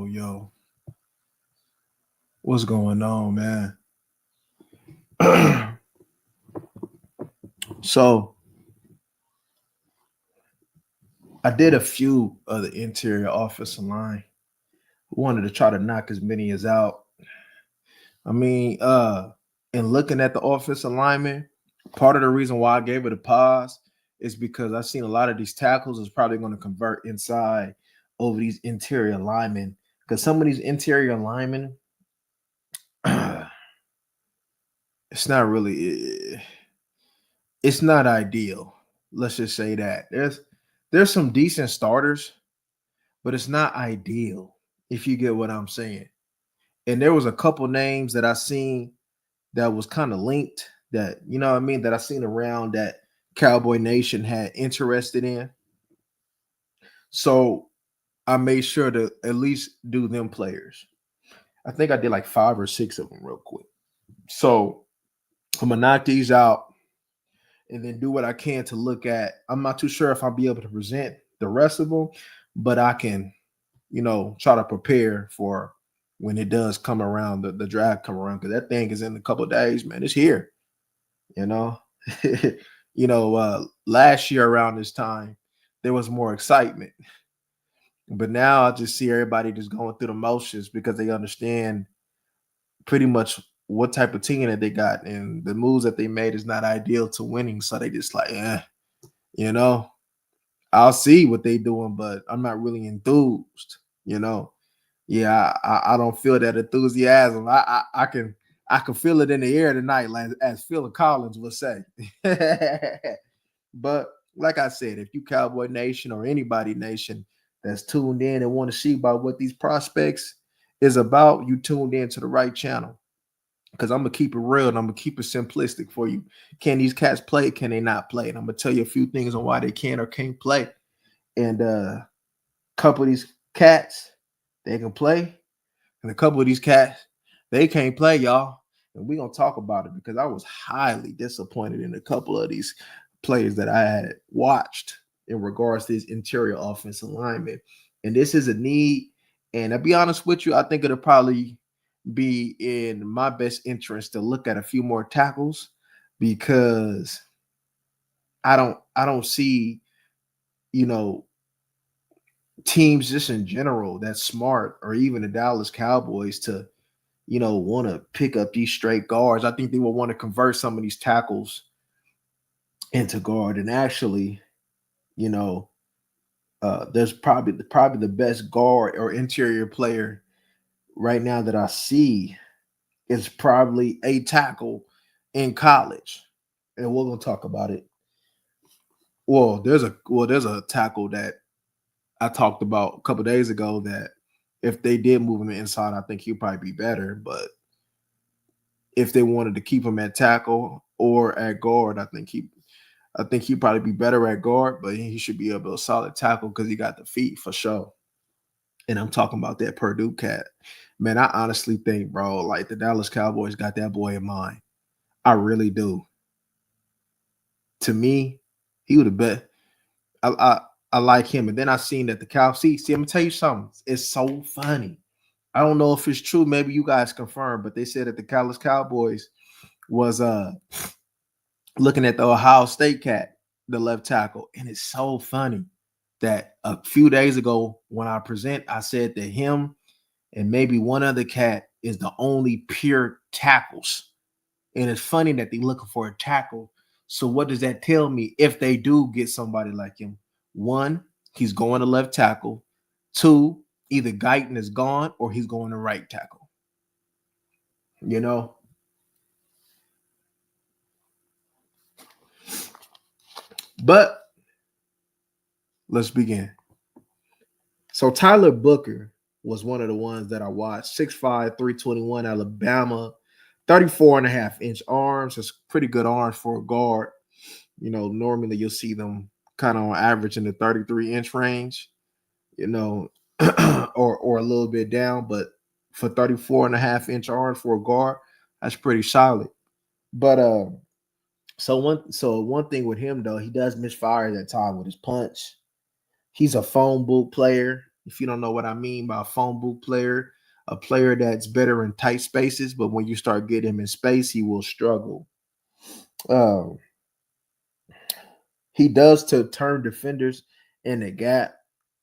Yo. What's going on, man? So I did a few of the interior offensive line. Wanted to try to knock as many as out. I mean, and looking at the offensive lineman, part of the reason why I gave it a pause is because I've seen a lot of these tackles is probably going to convert inside over these interior linemen. Because some of these interior linemen, it's not really. It's not ideal. Let's just say that there's some decent starters, but it's not ideal if you get what I'm saying. And there was a couple names that I seen that was kind of linked that what I mean that I seen around that Cowboy Nation had interested in. So I made sure to at least do them players. I think I did like 5 or 6 of them real quick. So I'm gonna knock these out and then do what I can to look at. I'm not too sure if I'll be able to present the rest of them, but I can, try to prepare for when it does come around, the draft come around, because that thing is in a couple of days, man. It's here, you know. Last year around this time, there was more excitement. But now I just see everybody just going through the motions because they understand pretty much what type of team that they got, and the moves that they made is not ideal to winning. So they just like, you know, I'll see what they doing, but I'm not really enthused. You know, yeah, I don't feel that enthusiasm. I can feel it in the air tonight, like as Phil Collins would say. But like I said, if you Cowboy Nation or anybody Nation that's tuned in and want to see about what these prospects is about, you tuned in to the right channel. Because I'm gonna keep it real and I'm gonna keep it simplistic for you. Can these cats play? Can they not play? And I'm gonna tell you a few things on why they can or can't play. And a couple of these cats, they can play, and a couple of these cats, they can't play, y'all. And we're gonna talk about it because I was highly disappointed in a couple of these players that I had watched in regards to this interior offensive lineman. And this is a need. And I'll be honest with you, I think it'll probably be in my best interest to look at a few more tackles because I don't see, you know, teams just in general that's smart, or even the Dallas Cowboys, to want to pick up these straight guards. I think they will want to convert some of these tackles into guard. And actually, you know, there's probably the best guard or interior player right now that I see is probably a tackle in college. And we're gonna talk about it. There's a tackle that I talked about a couple days ago that if they did move him inside, I think he'd probably be better. But if they wanted to keep him at tackle or at guard, I think he'd probably be better at guard, but he should be able to solid tackle because he got the feet for sure. And I'm talking about that Purdue cat. Man, I honestly think, bro, like the Dallas Cowboys got that boy in mind. I really do. To me, he would have bet. I like him. And then I seen that the Cow see, I'm gonna tell you something. It's so funny. I don't know if it's true. Maybe you guys confirm, but they said that the Dallas Cowboys was looking at the Ohio State cat, the left tackle. And it's so funny that a few days ago when I said that him and maybe one other cat is the only pure tackles. And it's funny that they're looking for a tackle. So what does that tell me if they do get somebody like him? One, he's going to left tackle. Two, either Guyton is gone or he's going to right tackle. You know? But let's begin. So Tyler Booker was one of the ones that I watched. 6'5", 321, Alabama, 34.5-inch arms. It's pretty good arms for a guard. Normally you'll see them kind of on average in the 33-inch range, or a little bit down. But for 34.5-inch arms for a guard, that's pretty solid. But one thing with him though, he does miss fires at time with his punch. He's a phone book player. If you don't know what I mean by a phone booth player, a player that's better in tight spaces, but when you start getting him in space, he will struggle. Um, he does to turn defenders in the gap.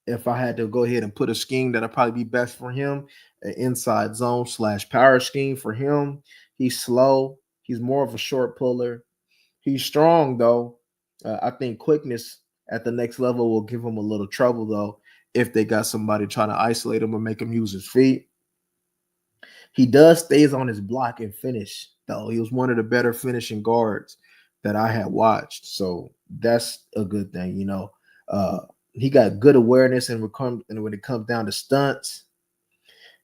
If I had to go ahead and put a scheme that'll probably be best for him, an inside zone slash power scheme for him. He's slow. He's more of a short puller. He's strong though. I think quickness at the next level will give him a little trouble though if they got somebody trying to isolate him or make him use his feet. He does stays on his block and finish though. He was one of the better finishing guards that I had watched, so that's a good thing. Uh, he got good awareness and when it comes down to stunts,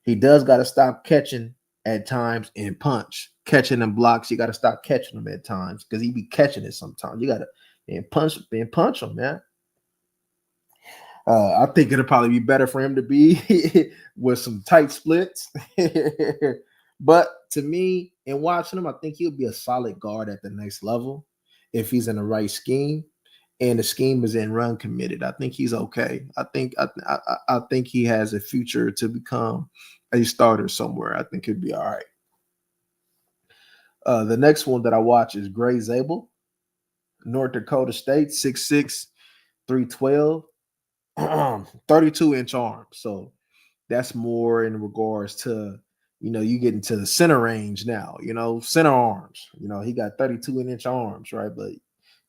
he does got to stop catching at times and punch. Catching them blocks, you got to stop catching them at times because he be catching it sometimes. You got to and punch him, man. I think it'll probably be better for him to be with some tight splits. But to me, in watching him, I think he'll be a solid guard at the next level if he's in the right scheme and the scheme is in run committed. I think he's okay. I think he has a future to become a starter somewhere. I think he'd be all right. The next one that I watch is Gray Zabel, North Dakota State, 6'6", 312, 32-inch arm. So that's more in regards to, you get into the center range now, center arms. He got 32-inch arms, right? But,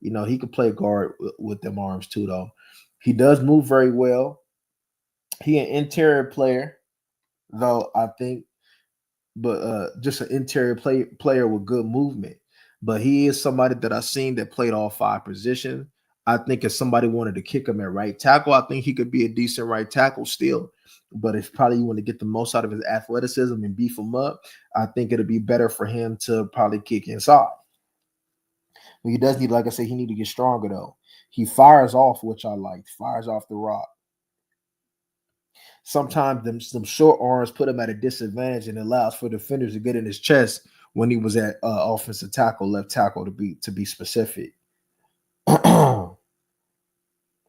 he could play guard with them arms too, though. He does move very well. He an interior player, though, I think, but just an interior player with good movement. But he is somebody that I've seen that played all five positions. I think if somebody wanted to kick him at right tackle, I think he could be a decent right tackle still. But if probably you want to get the most out of his athleticism and beef him up, I think it'll be better for him to probably kick inside. But he does need, like I said, he need to get stronger though. He fires off, which I like. Fires off the rock. Sometimes them some short arms put him at a disadvantage and allows for defenders to get in his chest when he was at offensive tackle, left tackle to be specific.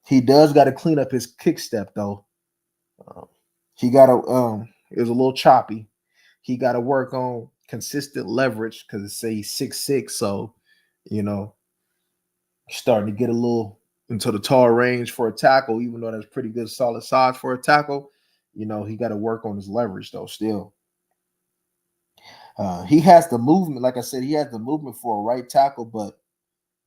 He does got to clean up his kick step though. Um, he got to it was a little choppy. He got to work on consistent leverage because it say he's 6'6", so you know starting to get a little into the tall range for a tackle, even though that's pretty good solid size for a tackle. He got to work on his leverage though. Still, he has the movement. Like I said, he has the movement for a right tackle, but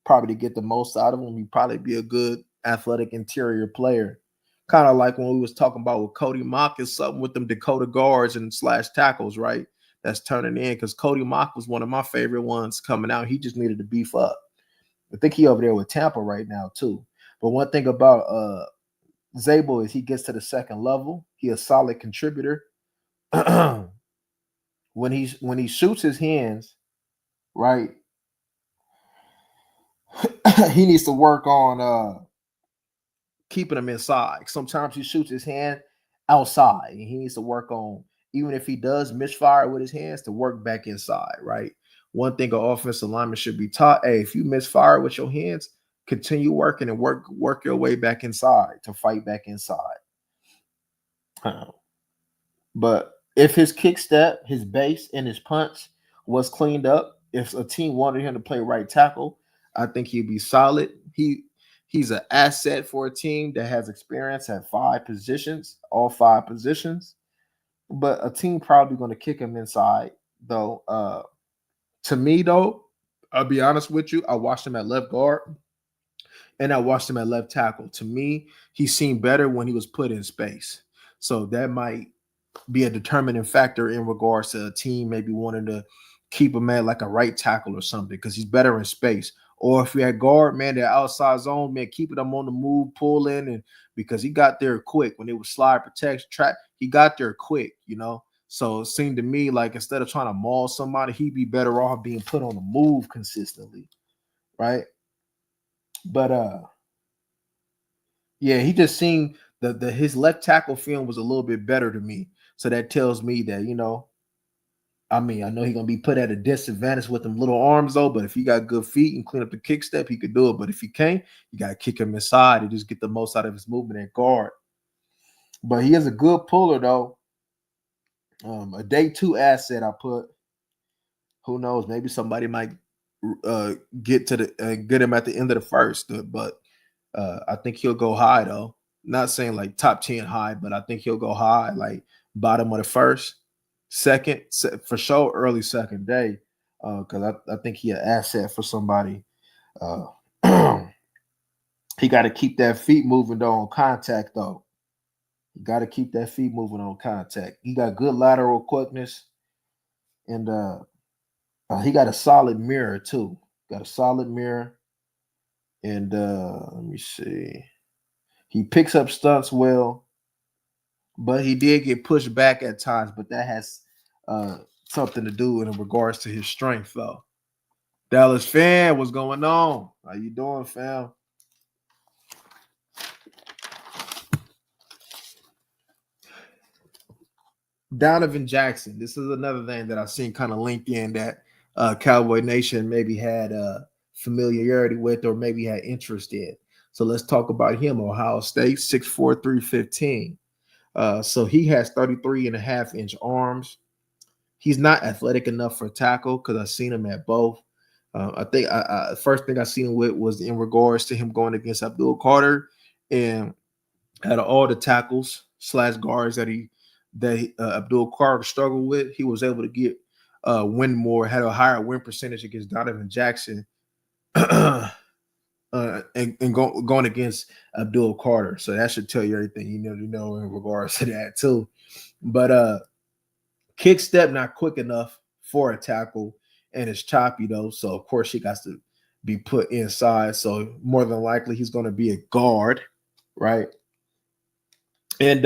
probably to get the most out of him, he'd probably be a good athletic interior player. Kind of like when we was talking about with Cody Mock is something with them Dakota guards and slash tackles, right? That's turning in because Cody Mock was one of my favorite ones coming out. He just needed to beef up. I think he over there with Tampa right now too. But one thing about Zabel is he gets to the second level. He a solid contributor. when he shoots his hands, right, he needs to work on keeping him inside. Sometimes he shoots his hand outside, and he needs to work on, even if he does misfire with his hands, to work back inside, right? One thing an offensive lineman should be taught: hey, if you misfire with your hands, continue working and work your way back inside to fight back inside. But if his kick step, his base, and his punch was cleaned up, if a team wanted him to play right tackle, I think he'd be solid. He's an asset for a team that has experience at five positions, all five positions. But a team probably going to kick him inside, though. To me, though, I'll be honest with you, I watched him at left guard and I watched him at left tackle. To me, he seemed better when he was put in space. So that might be a determining factor in regards to a team maybe wanting to keep him at like a right tackle or something because he's better in space. Or if you had guard, man, that outside zone, man, keeping them on the move, pull in, and because he got there quick when it was slide protect track, he got there quick. So it seemed to me like instead of trying to maul somebody, he'd be better off being put on the move consistently, right? But yeah, he just seemed the his left tackle film was a little bit better to me. So that tells me that, I mean, I know he's gonna be put at a disadvantage with them little arms though, but if he got good feet and clean up the kick step, he could do it. But if he can't, you gotta kick him inside and just get the most out of his movement at guard. But he is a good puller though. A day two asset. I put. Who knows? Maybe somebody might uh, get to the get him at the end of the first. But I think he'll go high though. Not saying like top 10 high, but I think he'll go high, like bottom of the first, second, for sure, early second day. Because I think he an asset for somebody. Uh, he got to keep that feet moving though on contact though. You got to keep that feet moving on contact. He got good lateral quickness, and he got a solid mirror too. Got a solid mirror, and let me see. He picks up stunts well, but he did get pushed back at times. But that has uh, something to do in regards to his strength, though. Dallas fan, what's going on? How you doing, fam? Donovan Jackson. This is another thing that I've seen kind of linked in that Cowboy Nation maybe had familiarity with or maybe had interest in. So let's talk about him. Ohio State, 6'4", 315. So he has 33 and a half inch arms. He's not athletic enough for tackle because I've seen him at both. I think first thing I seen him with was in regards to him going against Abdul Carter, and out of all the tackles slash guards Abdul Carter struggled with, he was able to get win more, had a higher win percentage against Donovan Jackson, and going against Abdul Carter. So that should tell you everything you need to know in regards to that too. But kick step not quick enough for a tackle, and it's choppy though. So of course he got to be put inside. So more than likely he's going to be a guard, right? And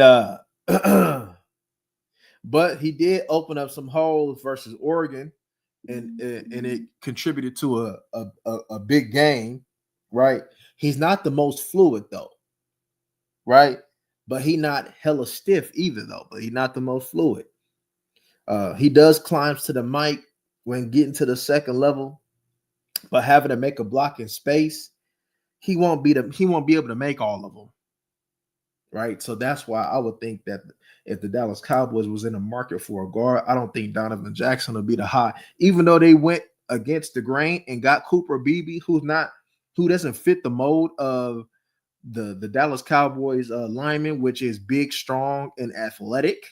but he did open up some holes versus Oregon, and it contributed to a big game, right? He's not the most fluid though, right? But he not hella stiff either though. But he's not the most fluid. He does climbs to the mic when getting to the second level, but having to make a block in space, he won't be able to make all of them, right? So that's why I would think that if the Dallas Cowboys was in the market for a guard, I don't think Donovan Jackson would be the high, even though they went against the grain and got Cooper Beebe, who doesn't fit the mold of the Dallas Cowboys lineman, which is big, strong, and athletic,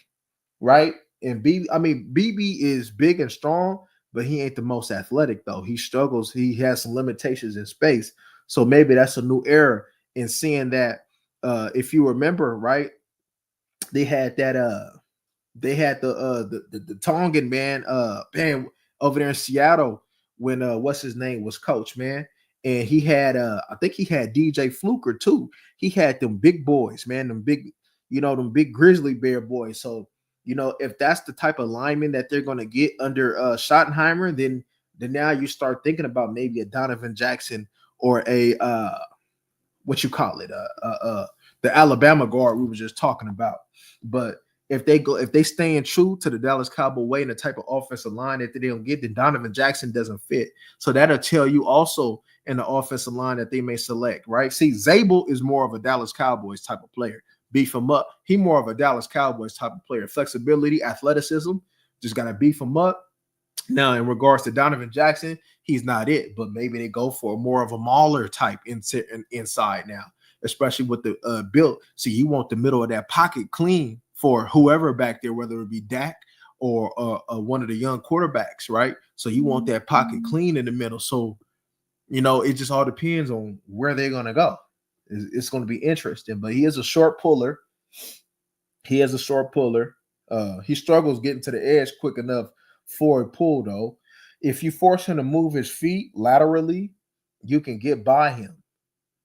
right? And BB is big and strong, but he ain't the most athletic though. He struggles. He has some limitations in space. So maybe that's a new era in seeing that. If you remember, right, they had that. The Tongan man over there in Seattle when what's his name was coach, man. And he had I think he had DJ Fluker too. He had them big boys, man, them big grizzly bear boys. So, if that's the type of lineman that they're gonna get under Schottenheimer, then now you start thinking about maybe a Donovan Jackson or a what you call it, the Alabama guard we were just talking about. But if they staying true to the Dallas Cowboy way and the type of offensive line that they don't get, then Donovan Jackson doesn't fit. So that'll tell you also in the offensive line that they may select, right? See, Zabel is more of a Dallas Cowboys type of player. Beef him up. He more of a Dallas Cowboys type of player. Flexibility, athleticism, just gotta beef him up. Now, in regards to Donovan Jackson, he's not it, but maybe they go for more of a mauler type inside now, especially with the build. See, you want the middle of that pocket clean for whoever back there, whether it be Dak or one of the young quarterbacks, right? So you want that pocket clean in the middle. So, it just all depends on where they're going to go. It's going to be interesting, but he is a short puller. He struggles getting to the edge quick enough for a pull, though. If you force him to move his feet laterally, you can get by him.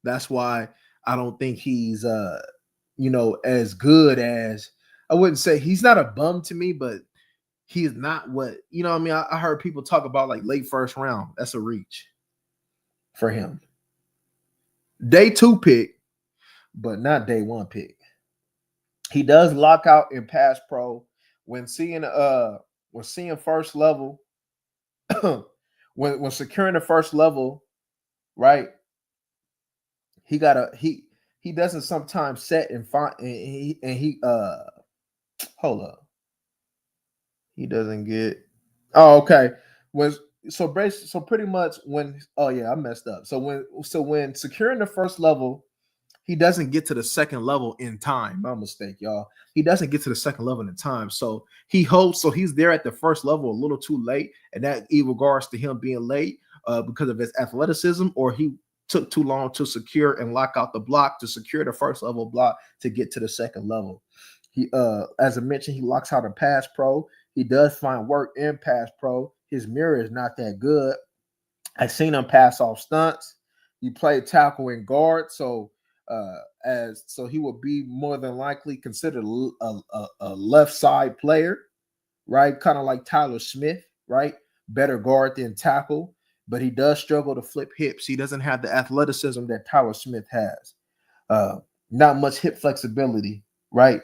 That's why I don't think he's as good as, I wouldn't say he's not a bum to me, but he's not what, what I mean? I heard people talk about like late first round. That's a reach for him. Day 2 pick, but not day 1 pick. He does lock out in pass pro when seeing first level, when securing the first level, right? He he doesn't sometimes set and find and he hold up. He doesn't get. Oh, okay. When so pretty much when oh yeah, I messed up. So when securing the first level, he doesn't get to the second level in time. My mistake, y'all. He doesn't get to the second level in time. So he hopes so he's there at the first level a little too late, and that in regards to him being late because of his athleticism, or he took too long to secure and lock out the block to secure the first level block to get to the second level. He as I mentioned, he locks out a pass pro. He does find work in pass pro. His mirror is not that good. I've seen him pass off stunts. He played tackle and guard, so as so he would be more than likely considered a left side player, right? Kind of like Tyler Smith, right? Better guard than tackle, but he does struggle to flip hips. He doesn't have the athleticism that Tyler Smith has. Uh, Not much hip flexibility, right?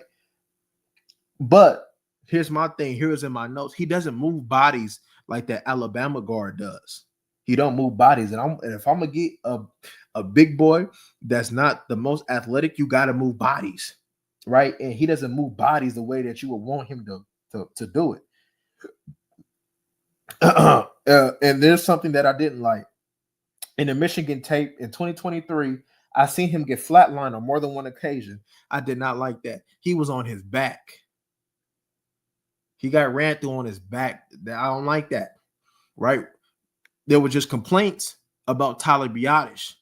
But here's my thing. Here's in my notes. He doesn't move bodies like that Alabama guard does. He don't move bodies, and if I'm gonna get a big boy that's not the most athletic, you got to move bodies, right? And he doesn't move bodies the way that you would want him to do it. And there's something that I didn't like in the Michigan tape in 2023. I seen him get flatlined on more than one occasion. I did not like that. He was on his back. He got ran through on his back. I don't like that, right? There were just complaints about Tyler Biotish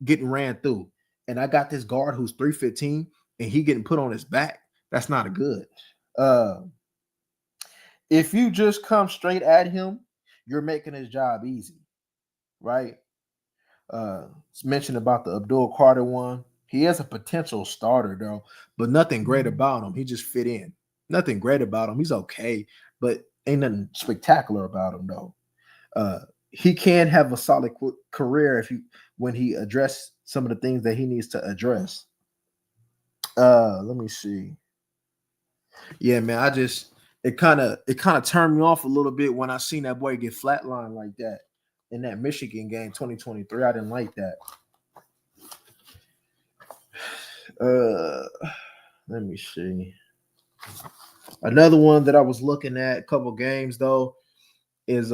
getting ran through. And I got this guard who's 315 and he getting put on his back. That's not a good. If you just come straight at him, you're making his job easy, right? It's mentioned about the Abdul Carter one. He is a potential starter, though, but nothing great about him. He just fit in. Nothing great about him. He's okay, but ain't nothing spectacular about him, though. He can have a solid career if when he address some of the things that he needs to address. Let me see. Yeah, man, it kind of turned me off a little bit when I seen that boy get flatlined like that in that Michigan game 2023. I didn't like that. Let me see. Another one that I was looking at a couple games though is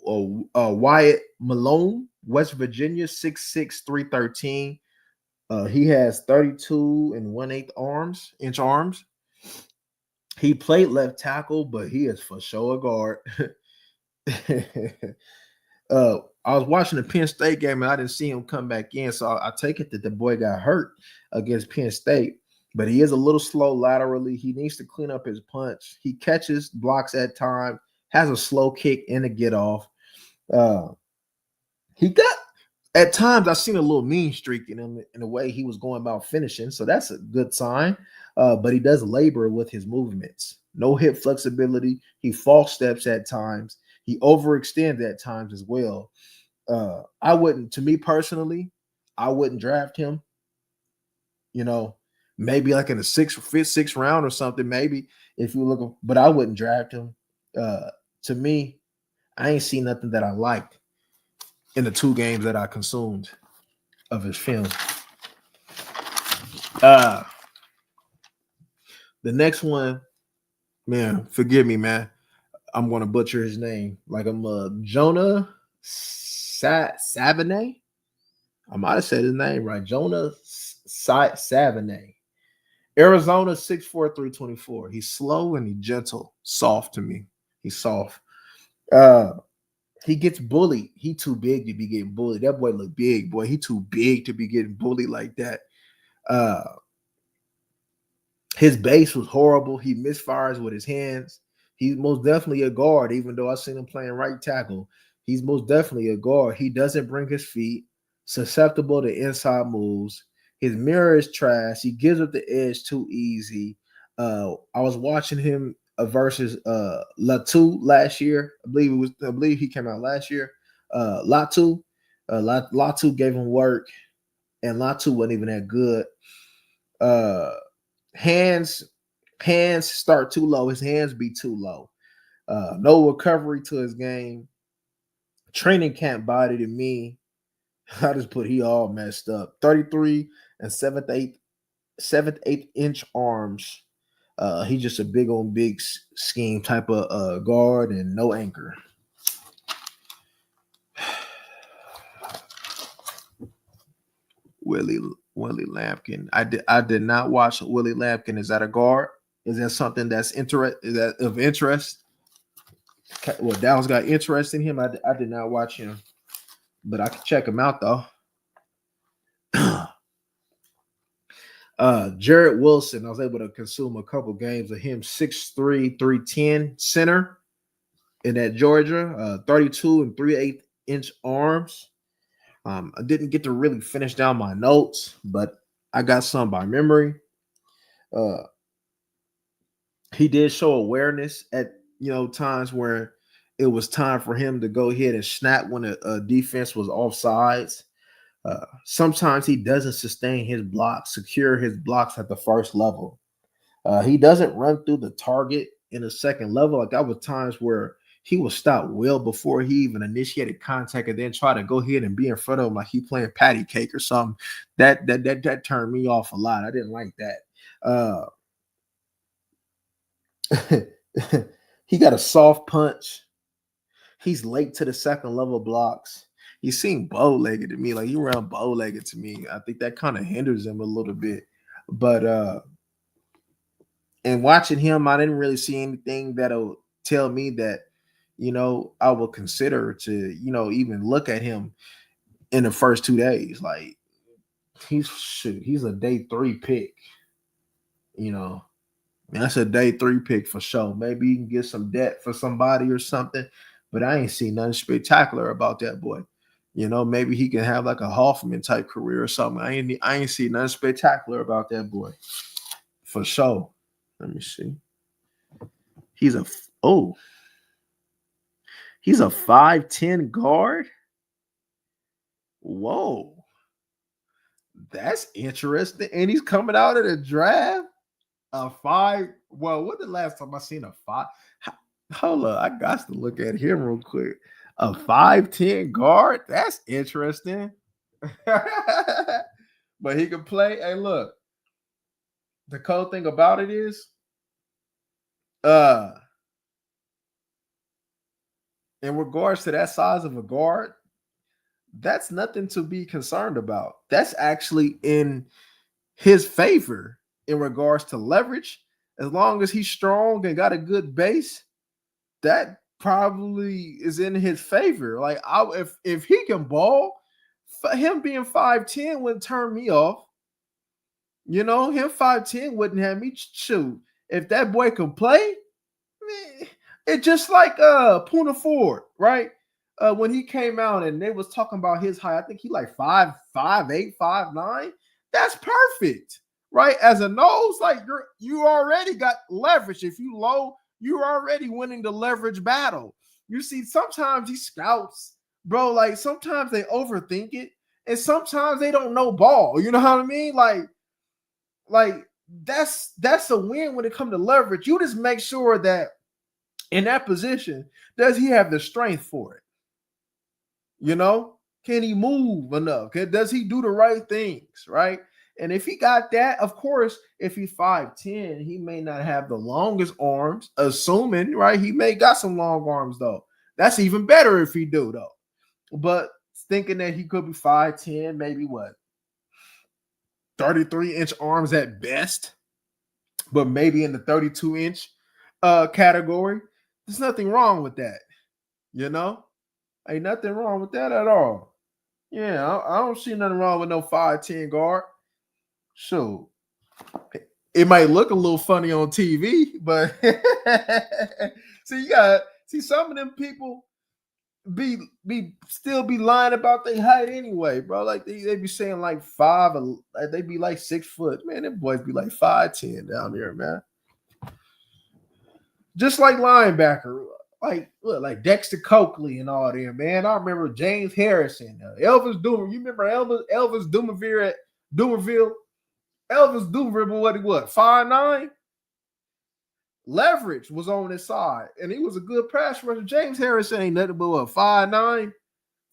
Wyatt Malone, West Virginia, 6'6", 313. He has 32 and 1/8 inch arms. He played left tackle, but he is for sure a guard. I was watching the Penn State game and I didn't see him come back in, so I take it that the boy got hurt against Penn State. But he is a little slow laterally. He needs to clean up his punch. He catches blocks at times, has a slow kick and a get off. He got at times I seen a little mean streak in him in the way he was going about finishing, so that's a good sign. But he does labor with his movements. No hip flexibility. He false steps at times. He overextends at times as well. I wouldn't, to me personally, I wouldn't draft him. You know, maybe like in the sixth round or something. Maybe if you look, but I wouldn't draft him. To me, I ain't seen nothing that I liked in the two games that I consumed of his film. The next one, man, forgive me, man. I'm gonna butcher his name. Like I'm Jonah Savane. I might have said his name right. Jonah Savane. Arizona 6'4", 324. He's slow and he's gentle, soft to me. He's soft. He gets bullied. He too big to be getting bullied. That boy look big, boy. He too big to be getting bullied like that. His base was horrible. He misfires with his hands. He's most definitely a guard, even though I've seen him playing right tackle. He's most definitely a guard. He doesn't bring his feet, susceptible to inside moves. His mirror is trash. He gives up the edge too easy. I was watching him versus Latu last year. I believe he came out last year. Latu gave him work, and Latu wasn't even that good. Hands start too low. His hands be too low. No recovery to his game. Training camp body to me. I just put he all messed up. 33 and seventh, 8 inch arms. He's just a big on big scheme type of guard and no anchor. Willie Willie Lampkin. I did not watch Willie Lampkin. Is that a guard? Is that something that's is that of interest? Well, Dallas got interest in him. I did not watch him, but I can check him out though. Jared Wilson, I was able to consume a couple games of him. 6'3", 310 center in that Georgia. 32 and 3/8 inch arms. I didn't get to really finish down my notes, but I got some by memory. He did show awareness at times where it was time for him to go ahead and snap when a defense was offsides. Sometimes he doesn't sustain his blocks, secure his blocks at the first level. He doesn't run through the target in the second level. Like that was times where he was stopped well before he even initiated contact, and then try to go ahead and be in front of him like he playing patty cake or something. That turned me off a lot. I didn't like that. He got a soft punch. He's late to the second level blocks. He seemed bow-legged to me. Like he ran bow-legged to me. I think that kind of hinders him a little bit. But and watching him, I didn't really see anything that'll tell me that, I will consider to, even look at him in the first 2 days. Like he's a day 3 pick. That's a day 3 pick for sure. Maybe you can get some debt for somebody or something, but I ain't seen nothing spectacular about that boy. Maybe he can have like a Hoffman type career or something. I ain't seen nothing spectacular about that boy for sure. Let me see. He's a 5'10" guard. Whoa, that's interesting. And he's coming out of the draft. A 5. Well, what the last time I seen a 5? Hold up, I got to look at him real quick. A 5'10" guard. That's interesting. But he can play. Hey, look. The cool thing about it is, in regards to that size of a guard, that's nothing to be concerned about. That's actually in his favor in regards to leverage. As long as he's strong and got a good base, that probably is in his favor. Like if he can ball, him being 5'10" wouldn't turn me off. Him 5'10" wouldn't have me shoot. If that boy can play, man, it's just like Puna Ford, right? When he came out and they was talking about his height, I think he like 5'8", 5'9". That's perfect, right? As a nose, like you already got leverage. If you low, you're already winning the leverage battle. You see, sometimes these scouts, bro, like sometimes they overthink it, and sometimes they don't know ball. You know what I mean? Like that's a win when it comes to leverage. You just make sure that in that position, does he have the strength for it? Can he move enough? Does he do the right things, right? And if he got that, of course, if he's 5'10", he may not have the longest arms, assuming, right? He may got some long arms, though. That's even better if he do, though. But thinking that he could be 5'10", maybe what? 33-inch arms at best, but maybe in the 32-inch category. There's nothing wrong with that, Ain't nothing wrong with that at all. Yeah, I don't see nothing wrong with no 5'10" guard. Sure. It might look a little funny on TV, but see some of them people be still be lying about their height anyway, bro. Like they be saying like 5, they be like 6 foot. Man, them boys be like 5'10" down there, man. Just like linebacker, like Dexter Coakley and all them, man. I remember James Harrison, Elvis Doomer. You remember Elvis Doomerville at Doomerville? Elvis Doomer, what he was, 5'9". Leverage was on his side, and he was a good pass rusher. James Harrison ain't nothing but 5'9",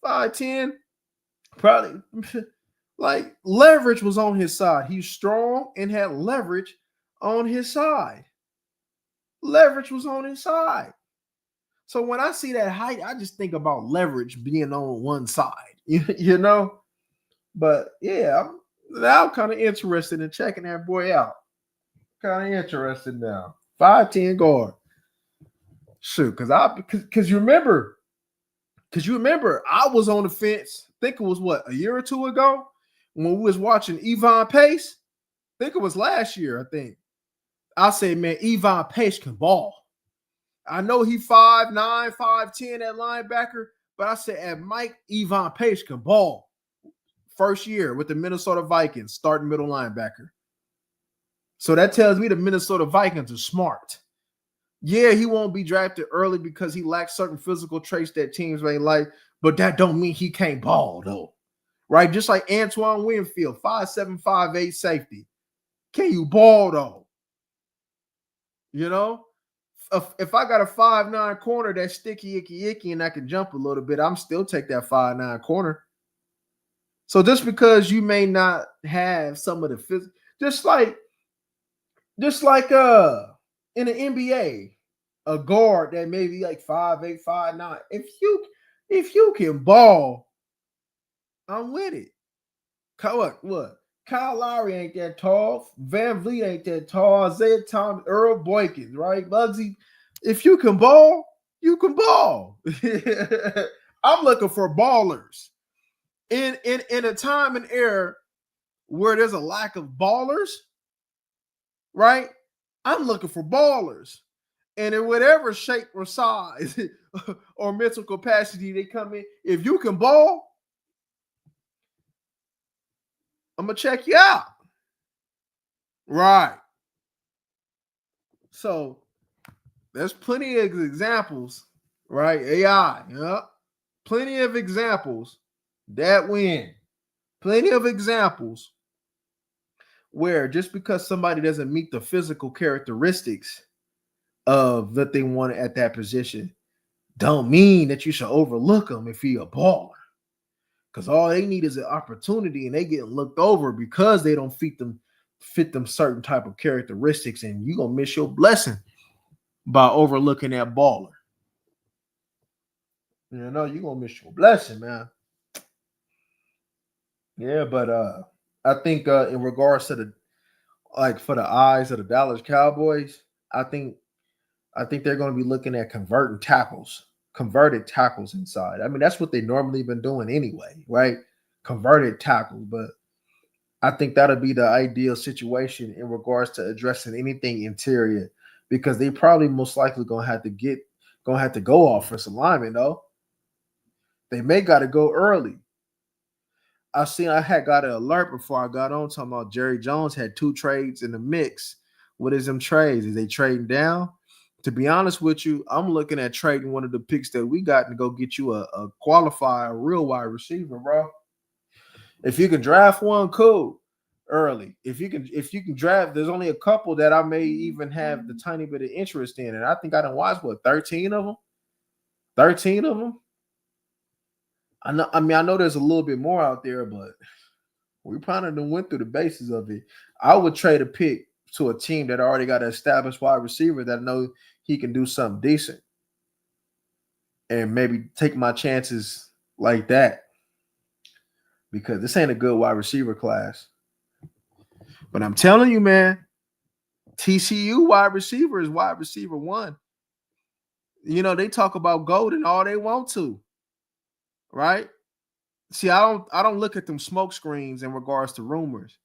5'10". Probably Like leverage was on his side. He's strong and had leverage on his side. Leverage was on his side. So when I see that height, I just think about leverage being on one side, you know? But yeah, I'm now kind of interested in checking that boy out. Kind of interested now. 5'10" guard. Shoot, because you remember I was on the fence. I think it was what, a year or two ago when we was watching Evon Pace. I think it was last year, I think. I said, man, Evon Pace can ball. I know he 5'9", 5'10" at linebacker, but I said at Mike, Evon Pace can ball. First year with the Minnesota Vikings, starting middle linebacker. So that tells me the Minnesota Vikings are smart. Yeah, he won't be drafted early because he lacks certain physical traits that teams may like, but that don't mean he can't ball though. Right? Just like Antoine Winfield, 5'7", 5'8" safety. Can you ball though? You know? If I got a 5'9" corner that's sticky, icky, and I can jump a little bit, I'm still take that 5'9" corner. So just because you may not have some of the physical, just like in the NBA, a guard that may be like 5'8", 5'9". If you can ball, I'm with it. What? Kyle Lowry ain't that tall. Van Vliet ain't that tall. Isaiah Thomas, Earl Boykins, right? Bugsy. If you can ball, you can ball. I'm looking for ballers. In a time and era where there's a lack of ballers, right? I'm looking for ballers. And in whatever shape or size or mental capacity they come in, if you can ball, I'm going to check you out. Right. So there's plenty of examples, right? AI, yeah. Plenty of examples that win. Plenty of examples where just because somebody doesn't meet the physical characteristics of that they want at that position, don't mean that you should overlook them if you're a baller. Because all they need is an opportunity, and they get looked over because they don't fit them certain type of characteristics, and you're gonna miss your blessing by overlooking that baller. You know, you're gonna miss your blessing, man. Yeah, but I think in regards to the for the eyes of the Dallas Cowboys, I think they're going to be looking at converted tackles inside. I mean, that's what they normally been doing anyway, right? Converted tackles, but I think that'll be the ideal situation in regards to addressing anything interior, because they probably most likely gonna have to go offensive lineman though. They may got to go early. I had got an alert before I got on talking about Jerry Jones had 2 trades in the mix. What is them trades? Is they trading down? To be honest with you, I'm looking at trading one of the picks that we got to go get you a qualifier, a real wide receiver, bro. If you can draft one, cool. Early. If you can draft, there's only a couple that I may even have the tiny bit of interest in. And I think I done watched 13 of them. 13 of them. I know there's a little bit more out there, but we probably done went through the bases of it. I would trade a pick to a team that already got an established wide receiver that know he can do something decent, and maybe take my chances like that, because this ain't a good wide receiver class. But I'm telling you, man, TCU wide receiver is wide receiver 1. You know, they talk about Golden all they want to, right? See, I don't look at them smoke screens in regards to rumors.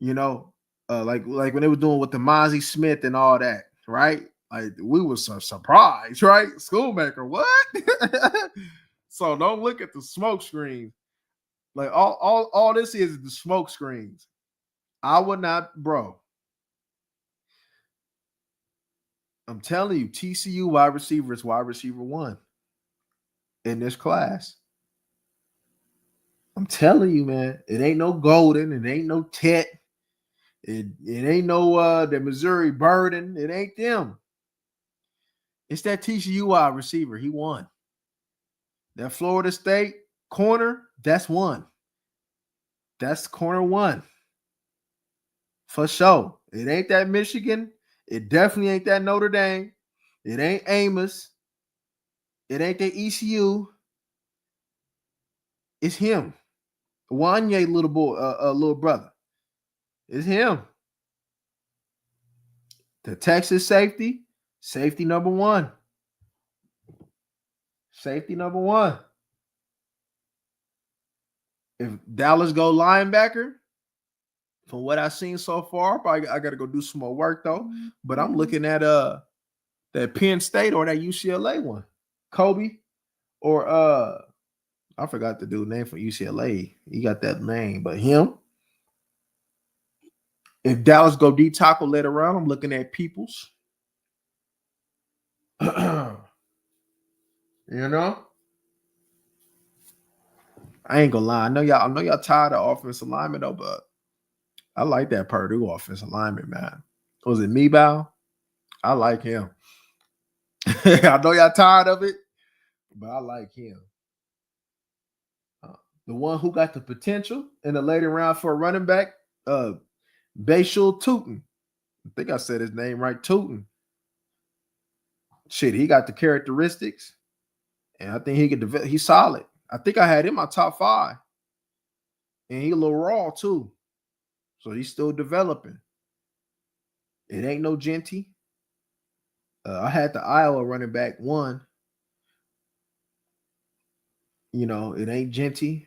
You know, like when they were doing with the Mozzie Smith and all that, right? Like we were so surprised, right? Schoolmaker, what? So don't look at the smoke screens. Like all this is the smoke screens. I would not, bro. I'm telling you, TCU wide receiver is wide receiver 1 in this class. I'm telling you, man, it ain't no Golden, it ain't no Tet, it ain't no the Missouri Burden, it ain't them. It's that TCU wide receiver. He won. That Florida State corner, that's one. That's corner one for sure. It ain't that Michigan. It definitely ain't that Notre Dame. It ain't Amos. It ain't that ECU. It's him. Wanye little boy, little brother. It's him. The Texas safety number one. Safety number one. If Dallas go linebacker, from what I've seen so far, probably I gotta go do some more work though. But I'm looking at that Penn State or that UCLA one. Kobe or I forgot the dude name for UCLA. He got that name, but him. If Dallas go D tackle later on, I'm looking at Peoples. You know, I ain't gonna lie. I know y'all tired of offensive lineman though, but I like that Purdue offensive lineman, man. Was it Mebow? I like him. I know y'all tired of it, but I like him. The one who got the potential in the later round for a running back, Bashul Tootin. I think I said his name right, Tootin. Shit, he got the characteristics, and I think he could develop. He's solid. I think I had him in my top 5, and he a little raw too, so he's still developing. It ain't no Genty. I had the Iowa running back one. You know, it ain't Genty.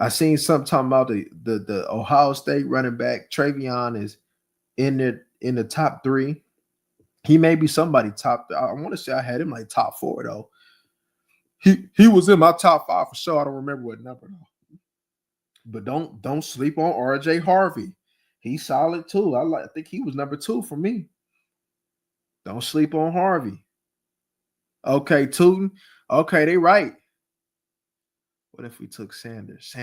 I seen something talking about the Ohio State running back Travion is in the top 3. He may be somebody top. I want to say I had him like top 4 though. He was in my top 5 for sure. I don't remember what number though. But don't sleep on RJ Harvey. He's solid too. I think he was number 2 for me. Don't sleep on Harvey. Okay, Tootin. Okay, they right. What if we took Sanders?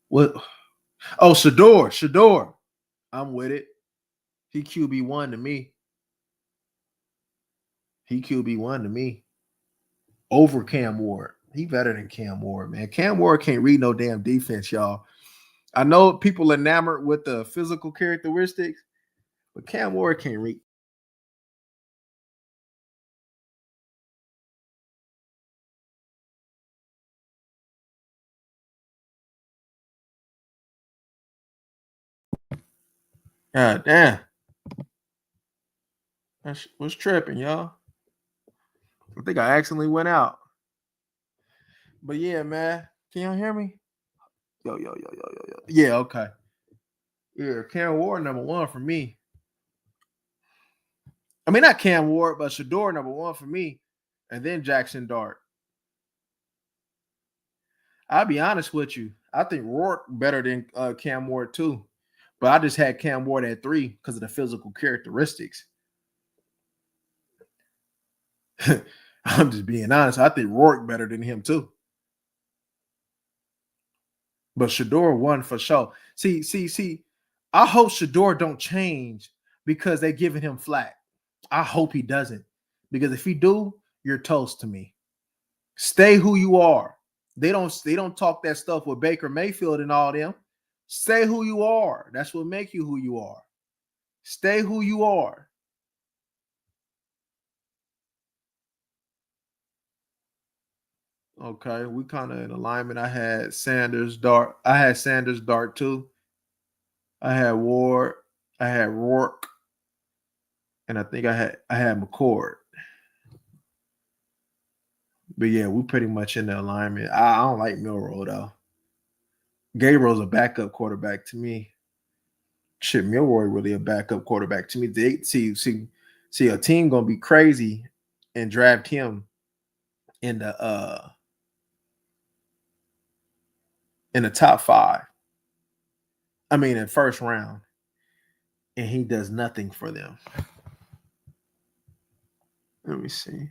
What? Oh, Shador. I'm with it. He QB1 to me. Over Cam Ward. He better than Cam Ward, man. Cam Ward can't read no damn defense, y'all. I know people enamored with the physical characteristics, but Cam Ward can't read. God damn. That was tripping, y'all. I think I accidentally went out. But yeah, man. Can y'all hear me? Yo. Yeah, okay. Yeah, Cam Ward number 1 for me. I mean, not Cam Ward, but Shador number 1 for me. And then Jackson Dart. I'll be honest with you. I think Rourke better than Cam Ward too. But I just had Cam Ward at 3 because of the physical characteristics. I'm just being honest. I think Rourke better than him too. But Shador 1 for sure. See. I hope Shador don't change because they're giving him flack. I hope he doesn't. Because if he do, you're toast to me. Stay who you are. They don't talk that stuff with Baker Mayfield and all them. Stay who you are. That's what make you who you are. Stay who you are. Okay, we kind of in alignment. I had Sanders Dart. Too. I had Ward. I had Rourke. And I think I had McCord. But yeah, we pretty much in the alignment. I don't like Milroe though. Gabriel's a backup quarterback to me. Shit, Milroe really a backup quarterback to me. They see a team gonna be crazy and draft him in the top 5. I mean, in first round, and he does nothing for them. Let me see.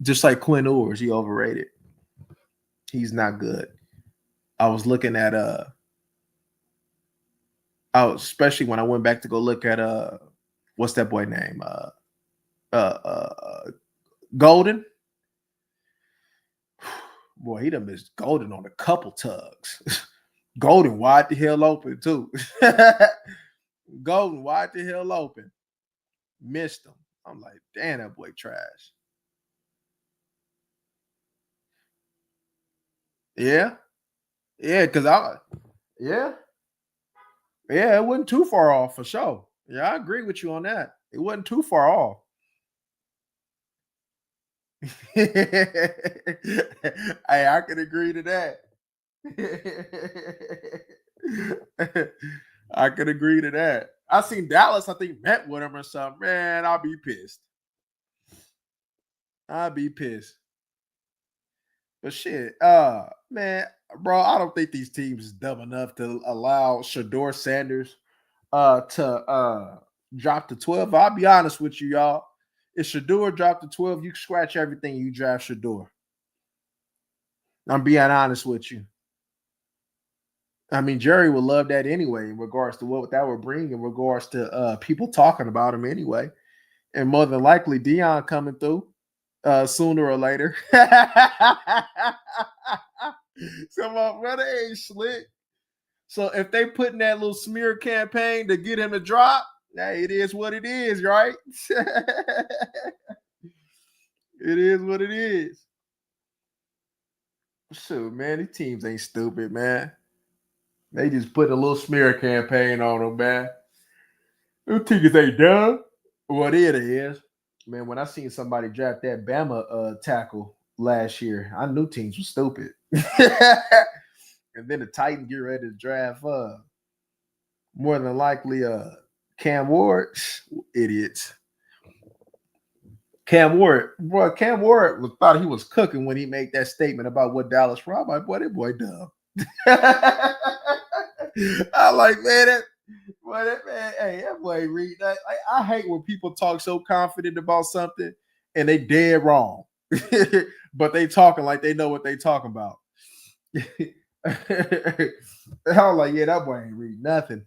Just like Quinn Ewers, he overrated. He's not good. I was looking at especially when I went back to go look at what's that boy name? Golden. Boy, he done missed Golden on a couple tugs. Golden wide the hell open too. Golden wide the hell open. Missed him. I'm like, damn, that boy trash. Yeah. Yeah, because yeah. Yeah, it wasn't too far off for sure. Yeah, I agree with you on that. It wasn't too far off. Hey, I can agree to that. I could agree to that. I seen Dallas, I think, met with him or something. Man, I'll be pissed. I'll be pissed. But shit, man, bro, I don't think these teams is dumb enough to allow Shador Sanders to drop to 12. I'll be honest with you, y'all. If Shador dropped to 12, you scratch everything you draft Shador. I'm being honest with you. I mean, Jerry would love that anyway, in regards to what that would bring, in regards to people talking about him anyway. And more than likely, Dion coming through sooner or later. So my brother ain't slick. So if they put in that little smear campaign to get him to drop, hey, it is what it is, right? It is what it is. Shoot, man, these teams ain't stupid, man. They just put a little smear campaign on them, man. Them tickets ain't dumb. What it is, man. When I seen somebody draft that Bama tackle last year, I knew teams were stupid. And then the Titans get ready to draft more than likely Cam Ward. Idiots. Cam Ward, boy, Cam Ward thought he was cooking when he made that statement about what Dallas robbed. Like, boy, that boy dumb. I like, man, hey, that boy read that. I hate when people talk so confident about something and they dead wrong, but they talking like they know what they talking about. I was like, yeah, that boy ain't read nothing.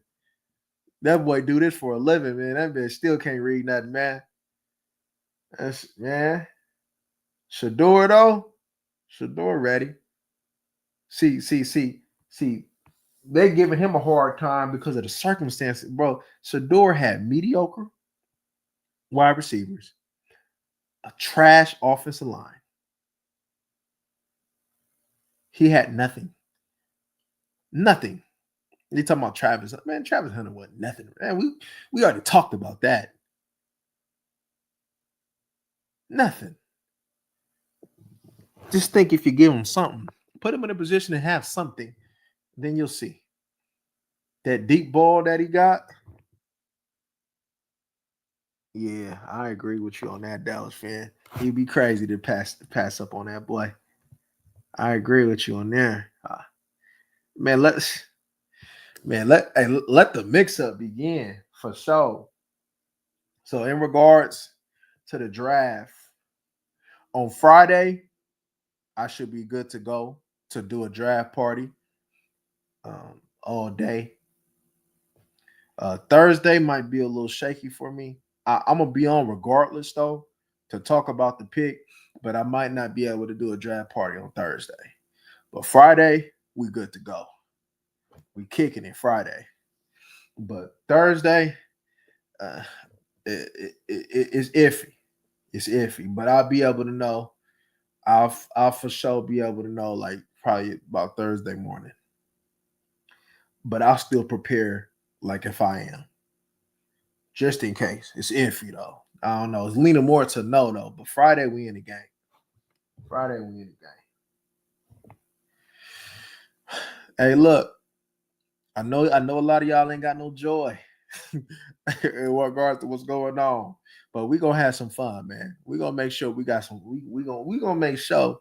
That boy do this for a living, man. That bitch still can't read nothing, man. Man. Shador though, Shador ready. See. They giving him a hard time because of the circumstances, bro. Shador had mediocre wide receivers, a trash offensive line. He had nothing. Nothing. You talking about Travis? Man, Travis Hunter wasn't nothing. Man, we already talked about that. Nothing. Just think if you give him something, put him in a position to have something, then you'll see. That deep ball that he got. Yeah, I agree with you on that, Dallas fan. He'd be crazy to pass up on that boy. I agree with you on there. Man, let the mix up begin for sure. So in regards to the draft on Friday, I should be good to go to do a draft party all day. Thursday might be a little shaky for me. I'm gonna be on regardless though to talk about the pick, but I might not be able to do a draft party on Thursday. But Friday, we good to go. We kicking it Friday. But Thursday, it's iffy. It's iffy, but I'll be able to know. I'll for sure be able to know like probably about Thursday morning. But I'll still prepare like if I am, just in case. It's iffy though. I don't know. It's leaning more to no though. But Friday we in the game. Friday we in the game. Hey, look. I know a lot of y'all ain't got no joy in regards to what's going on. But we gonna have some fun, man. We gonna make sure we got some. We gonna make sure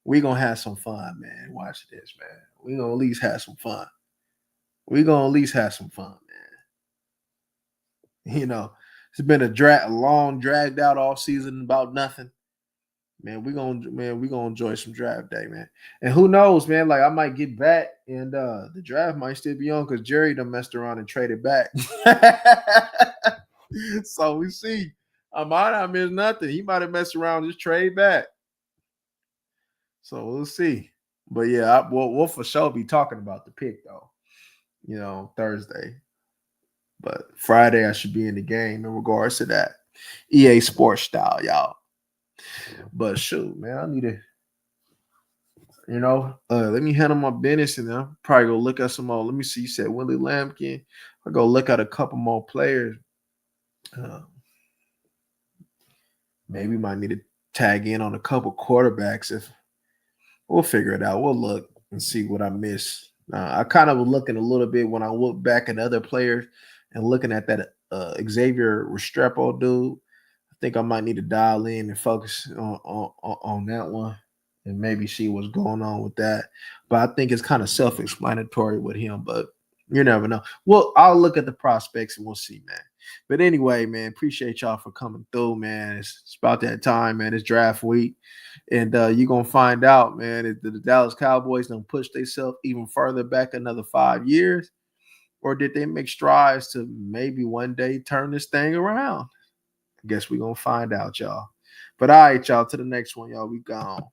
we gonna have some fun, man. Watch this, man. We gonna at least have some fun. We gonna at least have some fun, man. You know, it's been a long dragged out off season about nothing. Man, we gonna enjoy some draft day, man. And who knows, man? Like I might get back and the draft might still be on because Jerry done messed around and traded back. So we see. I might not miss nothing. He might have messed around and just trade back. So we'll see. But yeah, we'll for sure be talking about the pick though. Thursday. But Friday I should be in the game in regards to that EA Sports style, y'all. But shoot, man, I need to, let me handle my business and I'll probably go look at some more. Let me see. You said Willie Lampkin. I'll go look at a couple more players. Uh, Maybe might need to tag in on a couple quarterbacks if we'll figure it out. We'll look and see what I miss. I kind of was looking a little bit when I look back at other players and looking at that Xavier Restrepo dude. I think I might need to dial in and focus on that one and maybe see what's going on with that. But I think it's kind of self-explanatory with him, but you never know. Well, I'll look at the prospects and we'll see, man. But anyway, man, appreciate y'all for coming through, man. It's about that time, man. It's draft week. And you're going to find out, man, if the Dallas Cowboys don't push themselves even further back another 5 years, or did they make strides to maybe one day turn this thing around? I guess we're going to find out, y'all. But all right, y'all, to the next one, y'all. We gone.